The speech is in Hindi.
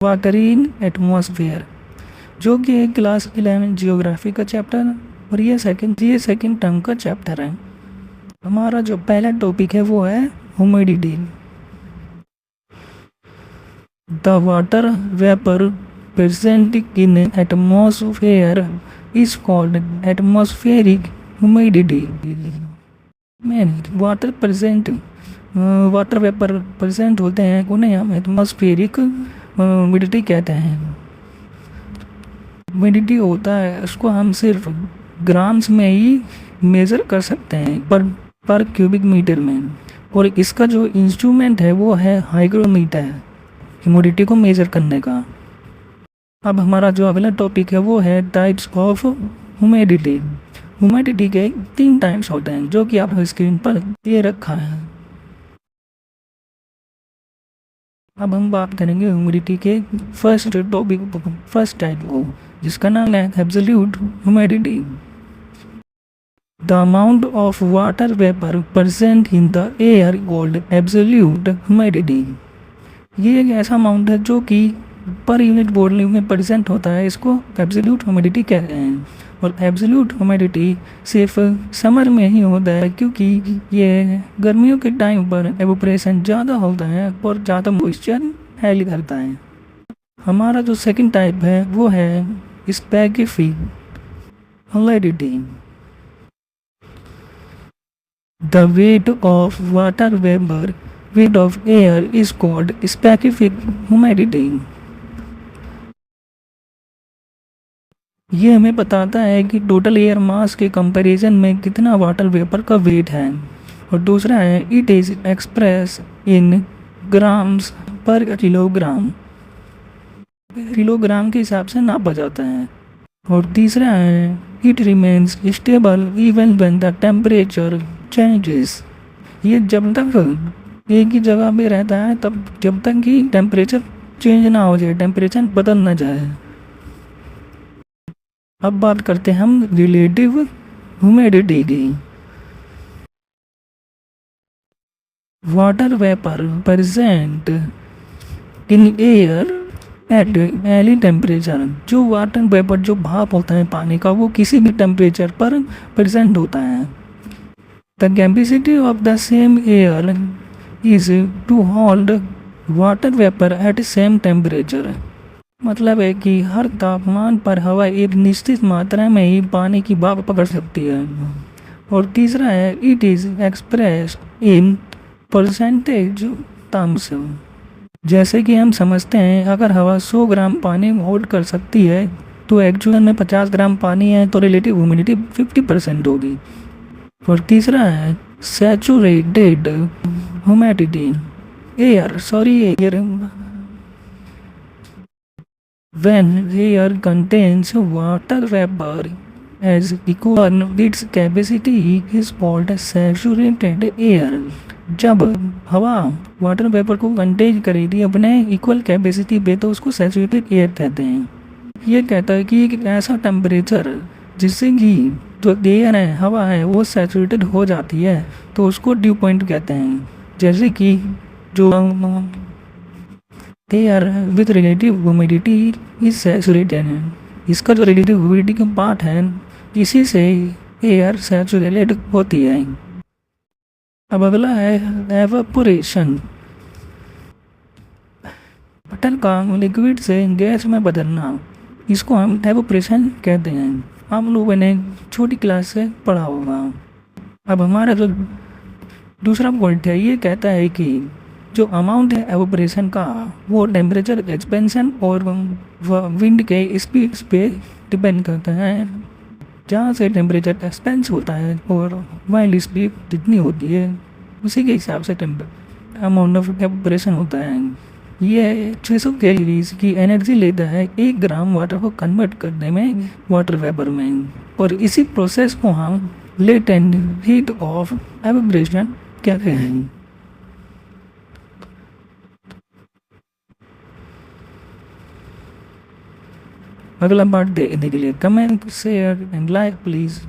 वाटरीन एटमॉस्फेयर, जो कि एक क्लास 11 जियोग्राफी का चैप्टर और ये सेकंड टर्म का चैप्टर है। हमारा जो पहला टॉपिक है वो है humidity. The water vapour present in atmosphere is called atmospheric humidity. Water vapour present होते हैं उन्हें हम एटमॉस्फेरिक ह्यूमिडिटी कहते हैं। ह्यूमिडिटी होता है उसको हम सिर्फ ग्राम्स में ही मेज़र कर सकते हैं पर क्यूबिक मीटर में, और इसका जो इंस्ट्रूमेंट है वो है हाइग्रोमीटर, ह्यूमिडिटी को मेज़र करने का। अब हमारा जो अगला टॉपिक है वो है टाइप्स ऑफ ह्यूमिडिटी। ह्यूमिडिटी के 3 टाइप्स होते हैं जो कि आप स्क्रीन पर दे रखा है। अब हम बात करेंगे ह्यूमिडिटी के फर्स्ट टाइप को, जिसका नाम है absolute humidity. The amount of water vapour present in the air called absolute humidity. ये एक ऐसा अमाउंट है जो कि पर यूनिट वॉल्यूम में प्रेजेंट होता है, इसको एब्सोल्यूट ह्यूमिडिटी कहते हैं। और एब्सोल्यूट ह्यूमिडिटी सिर्फ समर में ही होता है, क्योंकि ये गर्मियों के टाइम पर एवोपरेशन ज़्यादा होता है और ज़्यादा मॉइस्चर हैली करता है। हमारा जो सेकंड टाइप है वो है specific humidity. The weight of water vapour weight of air is called specific humidity। ये हमें बताता है कि टोटल एयर मास के कंपैरिजन में कितना वाटर वेपर का वेट है। और दूसरा है it is express in grams पर किलोग्राम के हिसाब से नापा जाता है। और तीसरा है it remains stable even when the temperature changes. ये जब तक एक ही जगह पे रहता है तब जब तक कि टेम्परेचर चेंज ना हो जाए, टेम्परेचर बदल ना जाए। अब बात करते हैं हम रिलेटिव ह्यूमिडिटी की। Water vapour present in air at any temperature. जो वाटर वेपर जो भाप होता है पानी का वो किसी भी टेम्परेचर पर प्रेजेंट होता है। The capacity of the same air is to hold water vapour at same temperature. मतलब है कि हर तापमान पर हवा एक निश्चित मात्रा में ही पानी की भाप पकड़ सकती है। और तीसरा है it is express in percentage terms. जैसे कि हम समझते हैं अगर हवा 100 ग्राम पानी होल्ड कर सकती है तो एक्चुअल में 50 ग्राम पानी है, तो रिलेटिव ह्यूमिडिटी 50% होगी। और तीसरा है saturated humidity. Air when air contains water vapor as equal its capacity is called saturated air। जब हवा वाटर वेपर को कंटेन करेगी अपने इक्वल कैपेसिटी पे तो उसको सैचुरेटेड एयर कहते हैं। ये कहता है कि एक ऐसा टेम्परेचर जिससे कि जो एयर है हवा है वो सैचुरेटेड हो जाती है तो उसको ड्यू पॉइंट कहते हैं। जैसे कि जो air with relative humidity is saturated है, इसका जो रिलेटिव ह्यूमिडिटी का पार्ट है इसी से एयर सैचुरेटेड होती है। अब अगला है एवापोरेशन। वाटर का लिक्विड से गैस में बदलना, इसको हम एवापोरेशन कहते हैं। आप लोगों ने छोटी क्लास से पढ़ा होगा। अब हमारा जो दूसरा पॉइंट है ये कहता है कि जो अमाउंट है एवापोरेशन का वो टेम्परेचर एक्सपेंशन और विंड के स्पीड्स पे डिपेंड करता है। जहाँ से टेम्परेचर एक्सपेंस होता है और वाइल्ड स्पीड जितनी होती है उसी के हिसाब से अमाउंट ऑफ एवापोरेशन होता है। ये 600 कैलोरीज की एनर्जी लेता है 1 ग्राम वाटर को कन्वर्ट करने में वाटर वेपर में। और इसी प्रोसेस को हम लेटेंट हीट ऑफ एवापोरेशन कहते हैं। अगला पार्ट देखने के लिए comment share and like please.